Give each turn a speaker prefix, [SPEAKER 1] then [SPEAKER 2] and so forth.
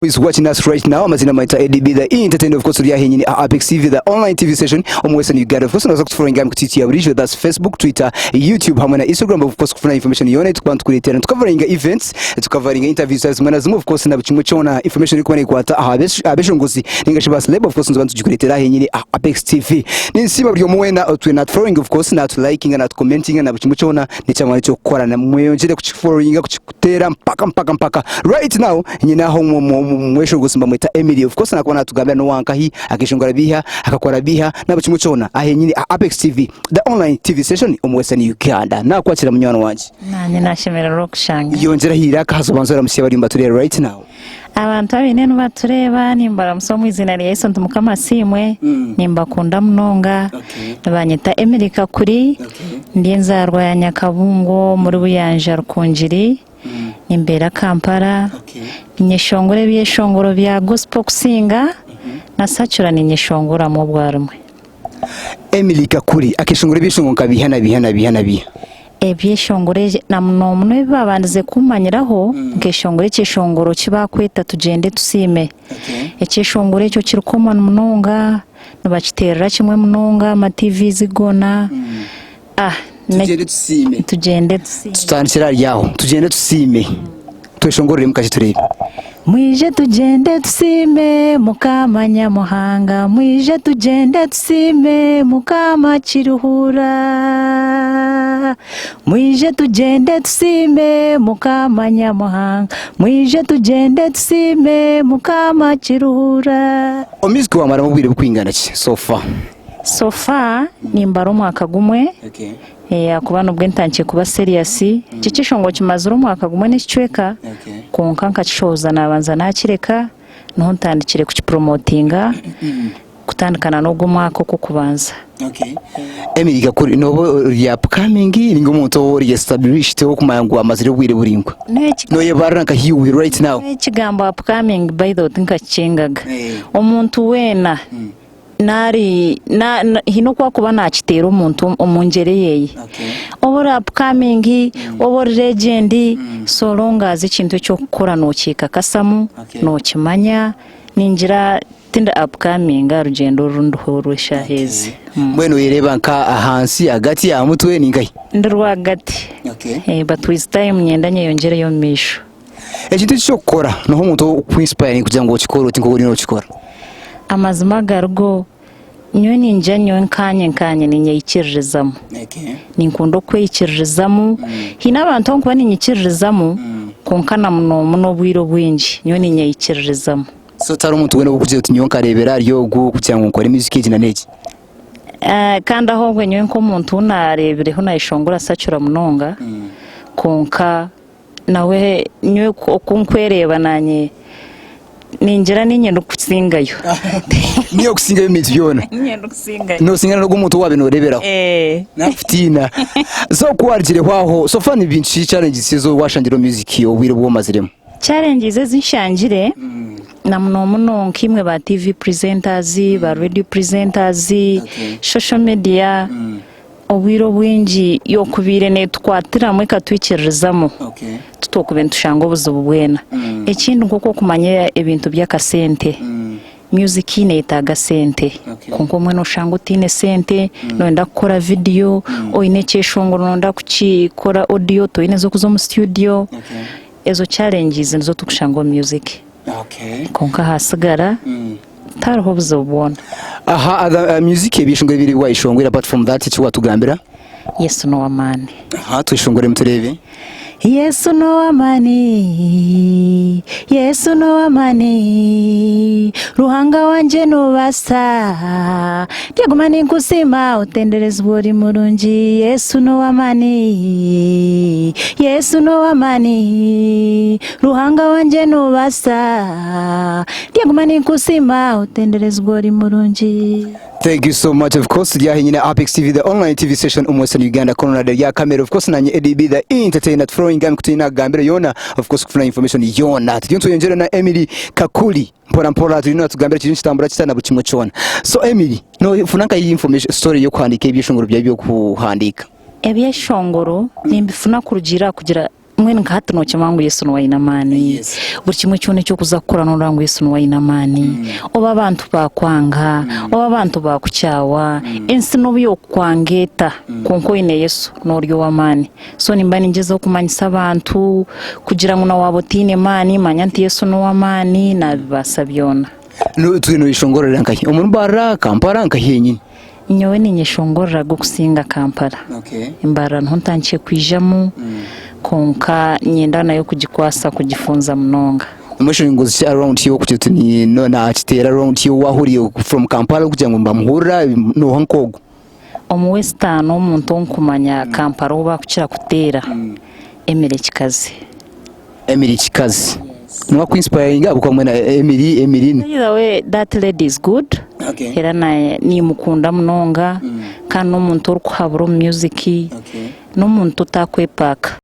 [SPEAKER 1] Is watching us right now. Amazina maita ADB the entertainer of course uri ahenyine Apex TV the online TV station omwese ni Uganda of course nazo kuforinga mkutiti ya burijo that's Facebook, Twitter, YouTube hamwe na Instagram of course kufuna information yone tukwantu kuletera tukavaringa events tukavaringa interviews as mwana zimwe of course na buchimwe chona information iko ne kwata abeshongozi ningashiba celeb of course nzabantu tukuletera ahenyine Apex TV ni nsiba byo mwena otwe not following of course not liking and not commenting na buchimwe chona ni cyangwa cyo gukora na mweyongere kuchiforinga kuchitera mpaka right now nyina ho mwesho gusimba mwita Emily of course nakona tugambira no wanka hi akishongora biha akakora biha nabuchimuchona ahenyini Apex TV the online TV station omwese ni Uganda na kwakira munywana wanje
[SPEAKER 2] nanye nashemera rokushanga
[SPEAKER 1] yongera hira kazobanzora musiya bari mbature right now
[SPEAKER 2] abantu abinene batureba nimbara musomo izina rya Yesu ntumukama simwe nimbakunda munonga banyita Emily Kakuri ndinzarwa ya Nyakabungo muri Buyanja Rukunjiri imbera Kampala nyeshongore byeshongoro bya gospel kusinga na satura ni nyeshongora mu bwarumwe
[SPEAKER 1] Emily Kakuri akishongore byeshongo kabihana
[SPEAKER 2] ebyeshongore namwe babanze kumanyiraho ngeshongore cyeshongoro kibakweta tugende tusime ecyeshongore cyo kirukoma munonga nabakiterera kimwe munonga ma TV zigona tugende tusime
[SPEAKER 1] tutanshira ryaho tugende tusime tweshongorere mukachiturebe
[SPEAKER 2] mwije tugende tusime mukamanya muhanga mwije tugende tusime mukama kiruhura mwije tugende tusime mukamanya muhanga mwije tugende tusime mukama kiruhura
[SPEAKER 1] omiziki wamara mubwire bukwingana ki sofa
[SPEAKER 2] nimbara umwaka gumwe akubana ubwo ntangiye kuba serious kikishongo kimazura umwaka gumwe n'icweka konka nkacyoza nabanza nakireka no ntandikire kukipromotinga kutandikana no gumwaka ko kubanza
[SPEAKER 1] Emily Kakuri nobo ya upcoming ningo muntu ori established wo kumangu amazire bwire buringwa no yebaranka hiwe right now
[SPEAKER 2] kigambo upcoming by the think acingaga omuntu wena nari hino kwa kuba nakitera umuntu omungereyeye obora upcoming obora legend so long as ikintu cyo gukora no kika kasamu no kimanya ningira tinda upcoming arugendo runduhorosha hezi
[SPEAKER 1] mweno yereba nka ahansi hagati ya mutwe ningayi
[SPEAKER 2] ndirwagati but with time nyendanye yongere yo misho
[SPEAKER 1] ekintu cyo gukora no umuntu kwinspire kugira ngo ukikore uti ngo no ukikora
[SPEAKER 2] amazima gargo nyoni njanyo nkanye ninyikiririzamo ninkundo kwikiririzamo hina abantu nko ninyikiririzamo konkana muno bwiro bwinji nyoni nyikiririzamo
[SPEAKER 1] so tari umuntu wene ukuje uti nyonka rebera ryo kugira ngo ukore music na neki
[SPEAKER 2] kandi ahubwo nywe nko umuntu unarebere ho nayishongora sacura munonga konka nawe nywe kunkwereba nanye ninjira ninyendo kusingayo
[SPEAKER 1] niyo kusingayo imizi byona
[SPEAKER 2] ninyendo kusingayo
[SPEAKER 1] no singana no gumuntu wabe no reberaho nafitina so kwargire kwaho so fani binchi challenges zo washangira music yo wire bwo maziremo
[SPEAKER 2] challenges zinshangire na muno nkimwe ba TV presenters ba radio presenters social media obwiro bwinji yo kubire ne twatira mwe katwikirizamo tutokubenta shango buzubu bwena ekindi nkoko kumanya ebintu byakasente music inetaga sente konko mwe no shango tine sente no nda gukora video oine cyeshongo no nda kukikora audio to ine zo kuzo mu studio ezo challenges nizo tukushango music konka hasigara tariho buzobona
[SPEAKER 1] music ebishongo biri wayishongera apart from that cyo watugambira
[SPEAKER 2] Yesu no amani
[SPEAKER 1] twishongore muturebe
[SPEAKER 2] Yesu no amani ruhanga wanje no basa byagumani kusima utendereza buri murungi Yesu no amani ruhanga wanje no basa byagumani kusima utendereza buri murungi.
[SPEAKER 1] Thank you so much. Of course, yahinyina Apex TV the online TV station umwese Uganda corona ya camera. Of course nanye ADB the entertainer throwing game kutina gambira yona. Of course kufuna information yona. Tudinto yongera na Emily Kakuri. Mpora turino tugambira cyinshi tambura cyane bucimwe cyona. So Emily, no funanka iyi information story yo kwandika ibyishongoro bya byo kuhandika.
[SPEAKER 2] Ebyeshongoro nimbifuna kurugira mwene nkahati no kimangu Yesu no wainamani buri kimwe cyone cyo kuzakora no rangu Yesu no wainamani oba abantu bakwanga oba abantu bakucyawa ensi no byo kwangeta konko ine Yesu no ryo wamani so nimba ningezo kumanyisa abantu kugira ngo na wabotine mani manyanti Yesu no wamani na bibasabyona
[SPEAKER 1] no twino ishongorera nkahi umuntu bara Kampala nkahi nyine
[SPEAKER 2] nyowe ni nyeshongorera gukusinga Kampala imbara ntontankiye kwijamu konka nyenda nayo kugikwasa kugifunza munonga
[SPEAKER 1] emotion ngozi around here kucyo ni no na atitera around here wahuriye from Kampala kugira ngo mbamuhura no hankogo
[SPEAKER 2] omu western omuntu onkumanya Kampala oba kukira kutera Emily Kikazi no inspiring abukamwe na Emily either way that lady is good era na ni mukunda munonga kandi omuntu uri kuhabura music n'omuntu takwepaka